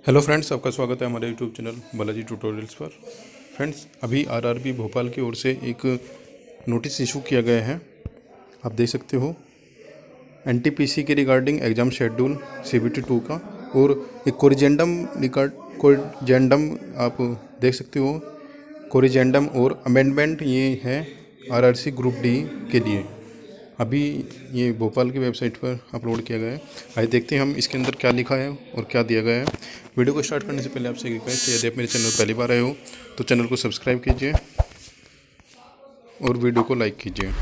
Hello friends, आपका स्वागत है हमारे यूट्यूब चैनल बालाजी ट्यूटोरियल्स पर। फ्रेंड्स, अभी आरआरबी भोपाल की ओर से एक नोटिस इशू किया गया है। आप देख सकते हो एनटीपीसी के रिगार्डिंग एग्ज़ाम शेड्यूल सीबीटी 2 का, और एक कोरिजेंडम आप देख सकते हो। कोरिजेंडम और अमेंडमेंट ये है आरआरसी ग्रुप डी के लिए। अभी ये भोपाल की वेबसाइट पर अपलोड किया गया है। आइए देखते हैं हम इसके अंदर क्या लिखा है और क्या दिया गया है। वीडियो को स्टार्ट करने से पहले आपसे एक रिक्वेस्ट है, यदि आप मेरे चैनल पहली बार आए हो तो चैनल को सब्सक्राइब कीजिए और वीडियो को लाइक कीजिए।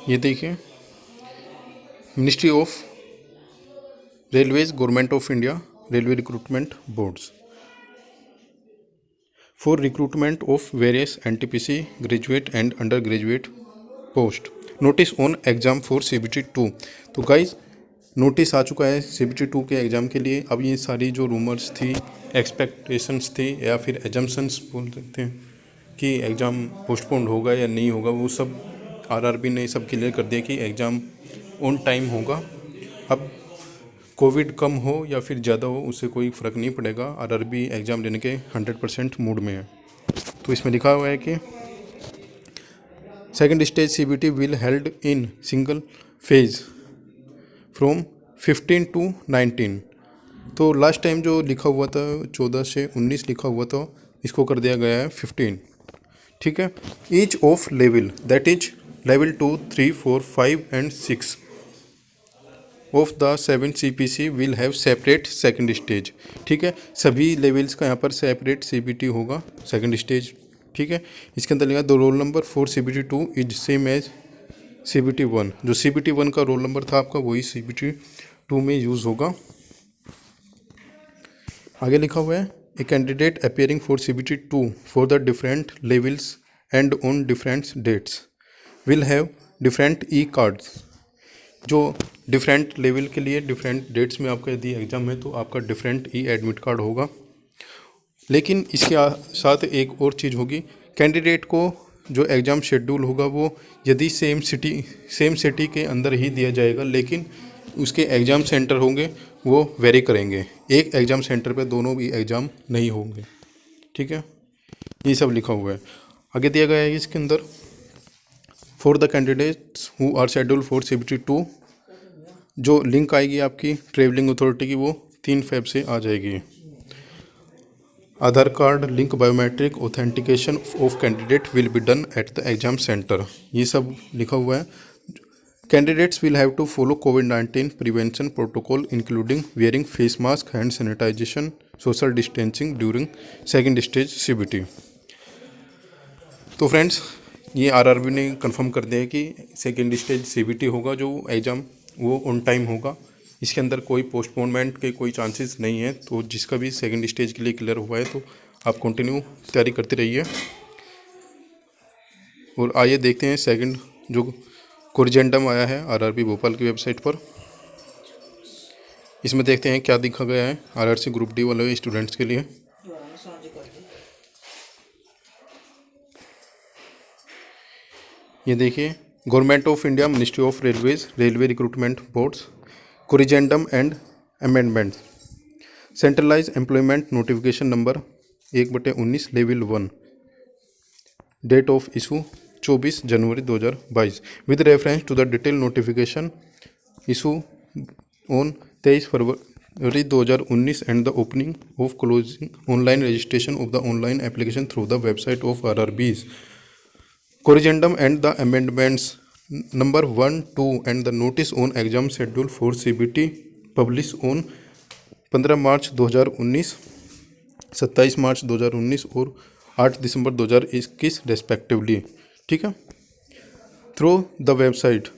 ये देखिए, ministry of railways, government of India, railway recruitment boards for recruitment of various NTPC graduate and undergraduate post, notice on exam for CBT 2। तो गाइज, नोटिस आ चुका है CBT 2 के एग्ज़ाम के लिए। अब ये सारी जो रूमर्स थी, एक्सपेक्टेशंस थी, या फिर एजम्पशंस बोल सकते हैं कि एग्ज़ाम पोस्टपोन्ड होगा या नहीं होगा, वो सब आरआरबी ने सब क्लियर कर दिया कि एग्ज़ाम ऑन टाइम होगा। अब कोविड कम हो या फिर ज़्यादा हो, उससे कोई फ़र्क नहीं पड़ेगा। आरआरबी एग्ज़ाम लेने के 100% मूड में है। तो इसमें लिखा हुआ है कि second stage CBT will held in single phase from 15 to 19। तो लास्ट टाइम जो लिखा हुआ था 14 से 19 लिखा हुआ था, इसको कर दिया गया है 15। ठीक है। Each of level, that is level 2, 3, 4, 5 and 6 of the 7 CPC will have separate second stage. ठीक है, सभी लेवल्स का यहाँ पर सेपरेट CBT होगा, सेकंड स्टेज। ठीक है, इसके अंदर लिखा the roll number for CBT 2 is same as CBT 1। जो CBT 1 का रोल नंबर था आपका, वही CBT 2 में यूज़ होगा। आगे लिखा हुआ है, a candidate appearing for CBT 2 for the different levels and on different dates will have different E cards. जो डिफरेंट लेवल के लिए डिफरेंट डेट्स में आपका यदि एग्ज़ाम है तो आपका डिफरेंट ई एडमिट कार्ड होगा। लेकिन इसके साथ एक और चीज़ होगी, कैंडिडेट को जो एग्ज़ाम शेड्यूल होगा वो यदि सेम सिटी के अंदर ही दिया जाएगा, लेकिन उसके एग्ज़ाम सेंटर होंगे वो वेरी करेंगे। एक एग्ज़ाम सेंटर पे दोनों भी एग्ज़ाम नहीं होंगे। ठीक है, ये सब लिखा हुआ है। आगे दिया गया है इसके अंदर, for the candidates who are schedule for CBT 2, जो लिंक आएगी आपकी ट्रेवलिंग अथॉरिटी की, वो 3 फेब से आ जाएगी। Aadhaar card link, biometric authentication of candidate will be done at the exam centre. ये सब लिखा हुआ है। Candidates will have to follow कोविड-19 prevention protocol including wearing face mask, hand sanitisation, social distancing during second stage CBT। तो friends, ये RRB ने confirm कर दिया है कि सेकेंड स्टेज CBT होगा, जो एग्ज़ाम वो ऑन टाइम होगा। इसके अंदर कोई पोस्टपोनमेंट के कोई चांसेस नहीं है। तो जिसका भी सेकेंड स्टेज के लिए क्लियर हुआ है तो आप कंटिन्यू तैयारी करते रहिए। और आइए देखते हैं सेकंड जो कोरिजेंडम आया है आरआरबी भोपाल की वेबसाइट पर। इसमें देखते हैं क्या दिखा गया है आरआरसी ग्रुप डी वाले स्टूडेंट्स के लिए। ये देखिए, government of India, ministry of railways, railway recruitment boards, corrigendum and amendment, centralize employment notification number 1/19 level 1, date of issue 24 January 2022 with reference to the detail notification issue on 23 February 2019 and the opening of closing online registration of the online application through the website of RRBs. Corrigendum and the amendments number 1, 2 and the notice on exam schedule for CBT published on 15 March 2019, 27 March 2019 और 8 दिसंबर 2021 respectively. ठीक है, through the website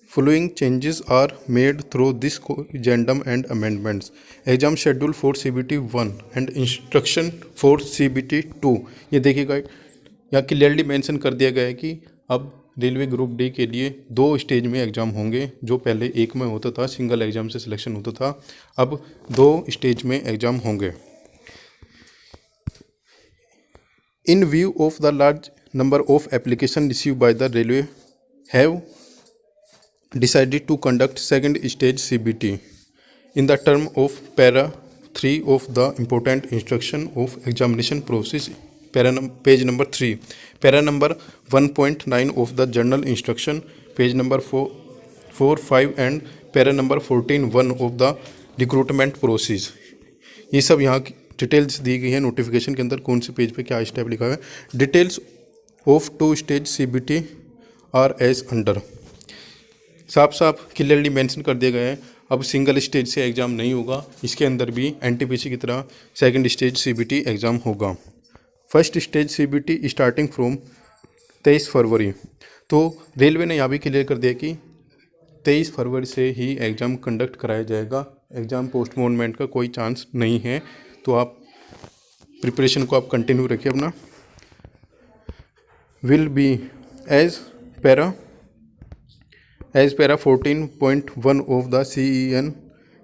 Following changes are made through this corrigendum and amendments. Exam schedule for CBT 1 and instruction for CBT 2। ये देखिएगा, यहाँ clearly mention कर दिया गया है कि अब रेलवे ग्रुप डी के लिए 2 स्टेज में एग्ज़ाम होंगे। जो पहले एक में होता था, सिंगल एग्ज़ाम से सिलेक्शन होता था, अब 2 स्टेज में एग्ज़ाम होंगे। In view of the large number of applications received by the railway have decided to conduct second stage CBT in the term of para 3 of the important instruction of examination process, page number 3, para number 1.9 of the journal instruction, page number 4, 5 and para number 14(1) of the recruitment process। ये सब यहाँ की details दी गई है notification के अंदर, कौन से पेज पे क्या स्टेप लिखा हुआ है। Details of 2 stage CBT are as under, साफ साफ क्लियरली मेंशन कर दिया गया है। अब सिंगल स्टेज से एग्ज़ाम नहीं होगा, इसके अंदर भी NTPC की तरह सेकंड स्टेज CBT एग्ज़ाम होगा। First stage CBT starting from 23 फरवरी। तो रेलवे ने यहाँ भी क्लियर कर दिया कि 23 फरवरी से ही एग्ज़ाम कंडक्ट कराया जाएगा। एग्ज़ाम पोस्टपोनमेंट का कोई चांस नहीं है, तो आप प्रिपरेशन को आप कंटिन्यू रखिए अपना। Will be as para 14.1 of the CEN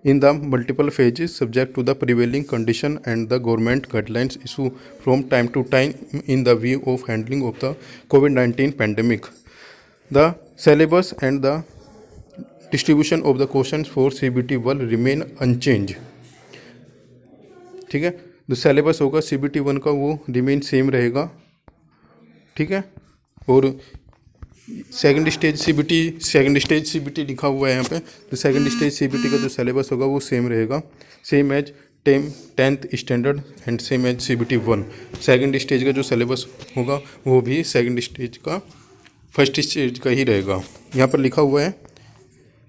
in the multiple phases subject to the prevailing condition and the government guidelines issued from time to time in the view of handling of the COVID-19 pandemic. The syllabus and the distribution of the questions for CBT will remain unchanged। ठीक है, जो syllabus होगा CBT 1 का वो remain same रहेगा। ठीक है, और सेकंड स्टेज CBT लिखा हुआ है यहाँ पे, तो सेकंड स्टेज CBT का जो सिलेबस होगा वो सेम रहेगा, same as 10th standard and same as CBT 1। Second stage का जो सिलेबस होगा वो भी सेकंड स्टेज का फर्स्ट स्टेज का ही रहेगा। यहाँ पर लिखा हुआ है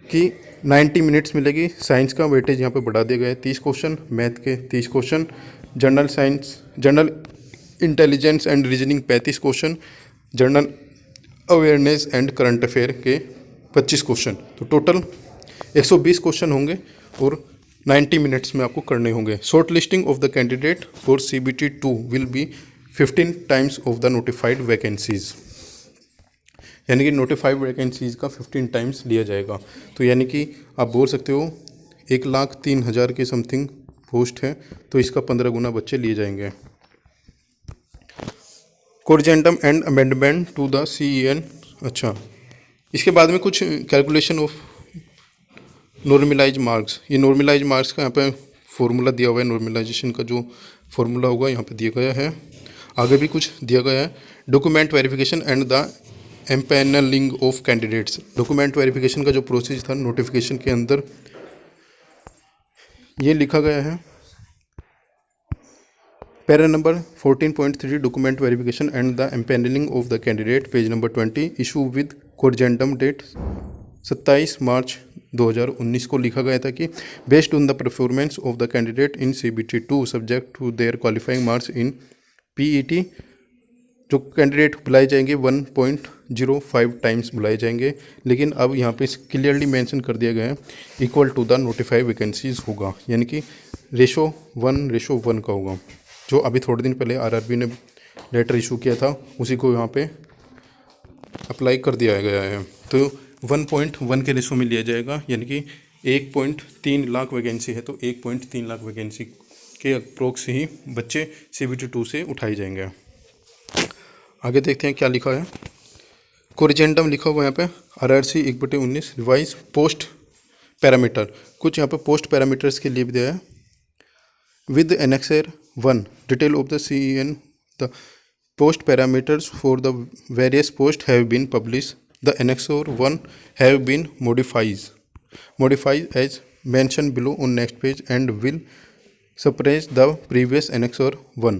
कि 90 मिनट्स मिलेगी। साइंस का वेटेज यहाँ पर बढ़ा दिया गया है, 30 क्वेश्चन, मैथ के 30 question, general intelligence and reasoning 35 question, general awareness and current affair के 25 क्वेश्चन। तो टोटल 120 क्वेश्चन होंगे और 90 मिनट्स में आपको करने होंगे। Short listing of the candidate for CBT 2 will be 15 times of the notified vacancies, यानी कि नोटिफाइड वैकेंसीज का 15 टाइम्स लिया जाएगा। तो यानी कि आप बोल सकते हो 1,03,000 के समथिंग पोस्ट है, तो इसका 15 गुना बच्चे लिए जाएंगे। Corrigendum and amendment to the CEN। अच्छा, इसके बाद में कुछ कैलकुलेशन ऑफ नॉर्मलाइज मार्क्स। ये नॉर्मलाइज मार्क्स का यहाँ पे फॉर्मूला दिया हुआ है, नॉर्मलाइजेशन का जो फॉर्मूला होगा यहाँ पे दिया गया है। आगे भी कुछ दिया गया है। Document verification and the empanelling of candidates. Document verification का जो प्रोसेस था नोटिफिकेशन के अंदर ये लिखा गया है। Para number 14.3 document verification and the empanelling of the candidate, page number 20, issue with corrigendum date 27 March 2019 को लिखा गया था कि based on the performance of the candidate in CBT 2 subject to their qualifying marks in PET, जो candidate बुलाए जाएंगे 1.05 times बुलाए जाएंगे। लेकिन अब यहाँ पे क्लियरली मेंशन कर दिया गया है equal to the notified vacancies होगा, यानी कि रेशो 1:1 का होगा। जो अभी थोड़े दिन पहले RRB ने लेटर इशू किया था उसी को यहाँ पे अप्लाई कर दिया गया है। तो 1.1 के रेशो में लिया जाएगा, यानी कि 1.3 लाख वैकेंसी है, तो 1.3 लाख वैकेंसी के अप्रोक्स ही बच्चे CBT 2 से उठाए जाएंगे। आगे देखते हैं क्या लिखा है। कोरिजेंडम लिखा हुआ है यहाँ पे RRC 1/19 रिवाइज पोस्ट पैरामीटर। कुछ यहाँ पे पोस्ट पैरामीटर्स के लिए भी दिया है। With annexure 1 detail of the CEN, the post parameters for the various post have been publish. द Annexure 1 have been modified as mentioned below on next page and will suppress the previous Annexure 1.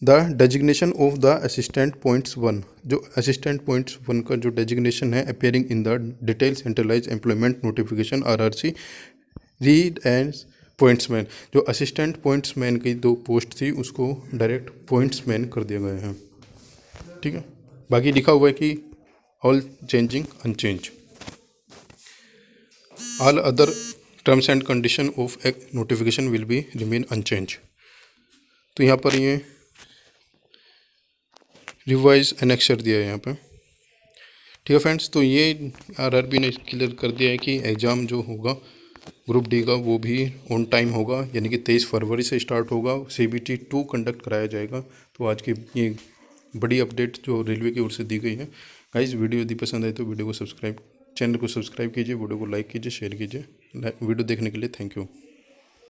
The designation of the assistant points 1, जो assistant points 1 का जो designation है appearing in the detailed centralized employment notification RRC read as pointsman। जो assistant pointsman की 2 post थी उसको direct pointsman कर दिया गया है। ठीक है, बाकी लिखा हुआ है कि all changing unchanged, all other terms and condition of a notification will be remain unchanged। तो यहाँ पर ये रिवाइज एनेक्सर दिया है यहाँ पे। ठीक है फ्रेंड्स, तो ये RRB ने क्लियर कर दिया है कि एग्ज़ाम जो होगा ग्रुप डी का वो भी ऑन टाइम होगा, यानी कि 23 फरवरी से स्टार्ट होगा, CBT 2 कंडक्ट कराया जाएगा। तो आज की ये बड़ी अपडेट जो रेलवे की ओर से दी गई है। गाइस, वीडियो यदि पसंद आए तो वीडियो को सब्सक्राइब चैनल को सब्सक्राइब कीजिए, वीडियो को लाइक कीजिए, शेयर कीजिए। वीडियो देखने के लिए थैंक यू।